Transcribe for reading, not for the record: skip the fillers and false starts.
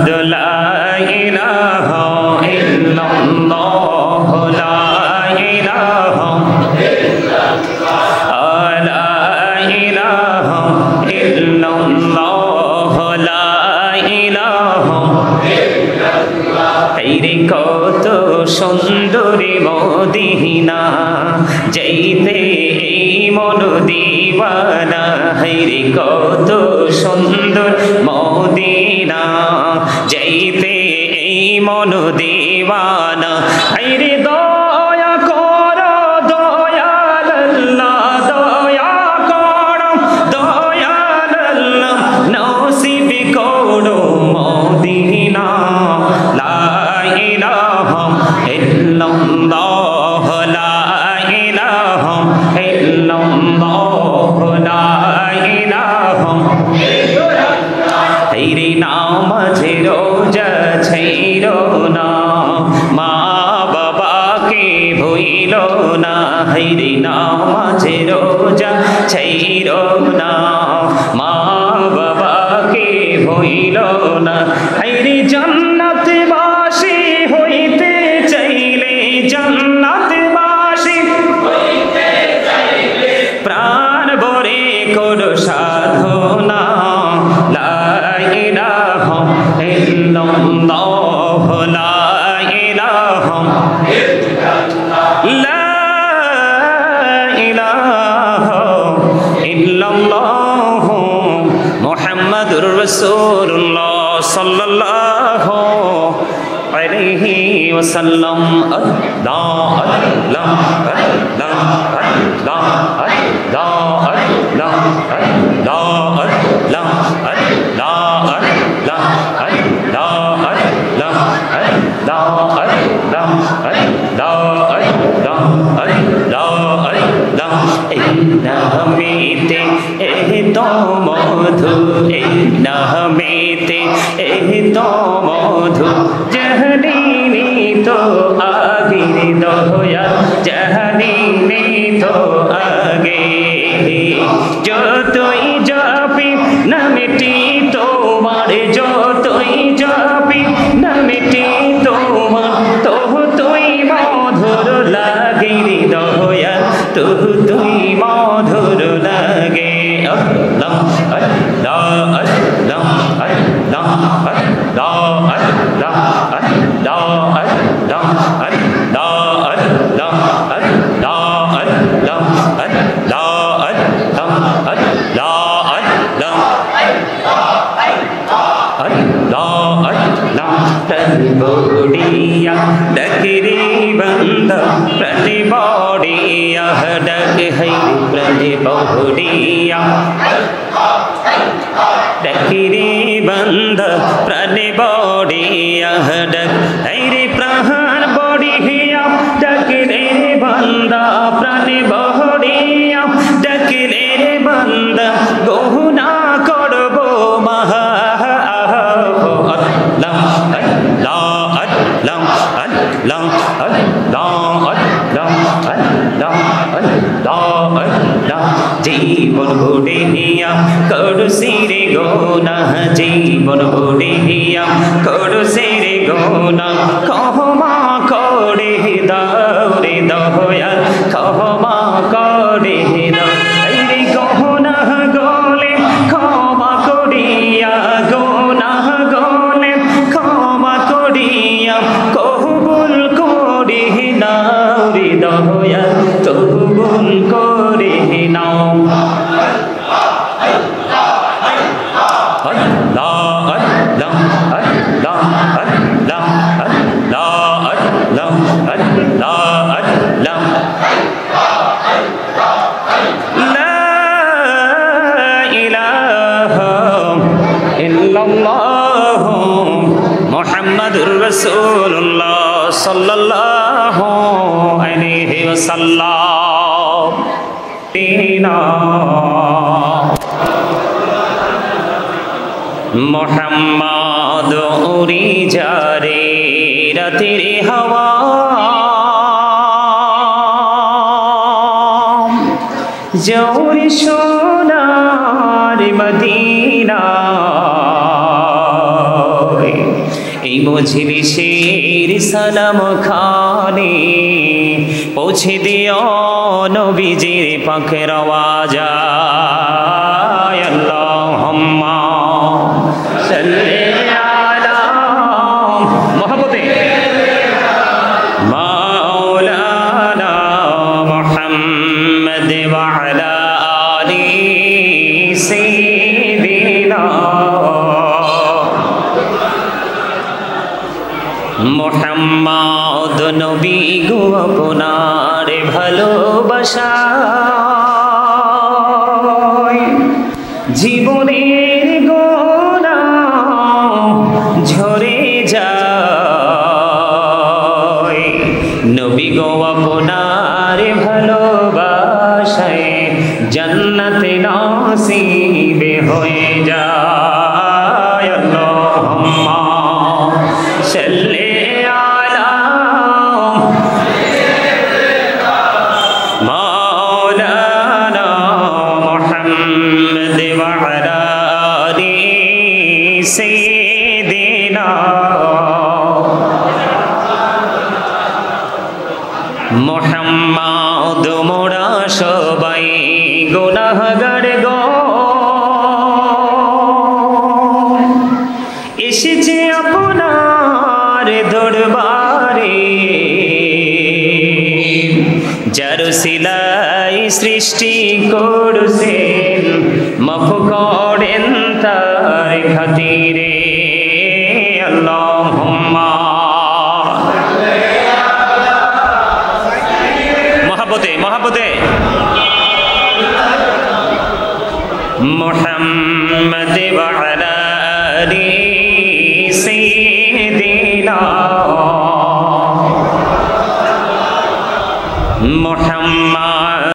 লা ইলাহা ইল্লাল্লাহ লা ইলাহা ইল্লাল্লাহ লা ইলাহা রে কত সুন্দরী মদিনা যাইতে এই মন দিওয়ানা রে কত সুন্দর মদিনা যাইতে এই মন দিওয়ানা রে দয়া কর দয়াল আল্লাহ দয়া কর দয়াল আল্লাহ নসিব করো মদিনা লা ইলাহা ইল্লাল্লাহ লা ইলাহা ইল্লাল্লাহ লা ইলাহা তেরে নামাজে রোজা ছাইরো না মা বাবাকে ভুইলো না রে নামাজে রোজা ছাইরো না মা বাবাকে ভুইলো না রে জান্নাত বাসী হইতে চাইলে জান্নাত বাসী হইতে চাইলে প্রাণ ভরে করো সাধনা লা ইলাহা ইল্লাল্লাহ লা ইলাহা লা ইলাহা ইল্লাল্লাহ মুহাম্মাদুর রাসূলুল্লাহ সাল্লাল্লাহু আলাইহি ওয়াসাল্লাম আল্লাহ আল্লাহ আল্লাহ আল্লাহ আল্লাহ আল্লাহ আল্লাহ আল্লাহ আল্লাহ আল্লাহ আল্লাহ আল্লাহ আল্লাহ আল্লাহ আল্লাহ আল্লাহ আল্লাহ আল্লাহ এই নামেতে এত মধু এই নামেতে এত মধু জাহানি তো আগে দয়া জাহানি তো আগে যতই যাবি নামটি তোমার যতই যাবি নামটি তোমার তো তুই মধুর লাগে দয়া তো তুই মধুর লাগে আল্লাহ আল্লাহ আল্লাহ আল্লাহ আল্লাহ আল্লাহ আল্লাহ আল্লাহ আল্লাহ আল্লাহ আল্লাহ আল্লাহ प्रतिबोडिया डकरी बंद प्रतिबोडिया डक है प्रतिबोडिया डकरी बंद प्रतिबोडिया डक है प्राण बोडिया डकरे बंद प्रतिबोडिया डकरे बंद गोहुना करबो महा জীবন বুড়িয়া করুসিরে গোনা জীবন বুড়িয়া করুসিরে গোনা ক্ষমা করে দাও রে দয়া ক্ষমা করে দাও রে গোনা গলে ক্ষমা করিয়া গোনা গলে ক্ষমা করিয়া কবুল করে নাও রে দয়া কবুল করে নাও মুহাম্মাদুর রাসূলুল্লাহ সাল্লাল্লাহু আলাইহি ওয়াসাল্লাম মোহাম্মদ উড়ি যারে রাতের হাওয়া জৌরি সোনার মদিনা এই মজলিসের সালাম খানে পৌঁছে দিও নবীজির পাখের আওয়াজ আল্লাহুম্মা সাল্লি আলা মুহাম্মাদে মাওলানা মুহাম্মদ ওয়া আলা আলি সাইয়্যিদিনা মুহাম্মদ নবী গো আপনার ভালোবাসায় জীবনের গোনা ঝরে যায় নবী গো আপনার ভালোবাসায় জান্নাত নসিব হয়ে যায় আল্লাহুম্মা সাল্লি মুহাম্মদ মোরা সবাই গুনাহগার গো এসেছে আপনার দরবারে যার সিলাই সৃষ্টি করছেন মাফ করেন তার খাতিরে আল্লাহুম্মা মহাব্বতে মুহাম্মদ ওয়া আলা আলি সাইয়্যিদিনা মুহাম্মদ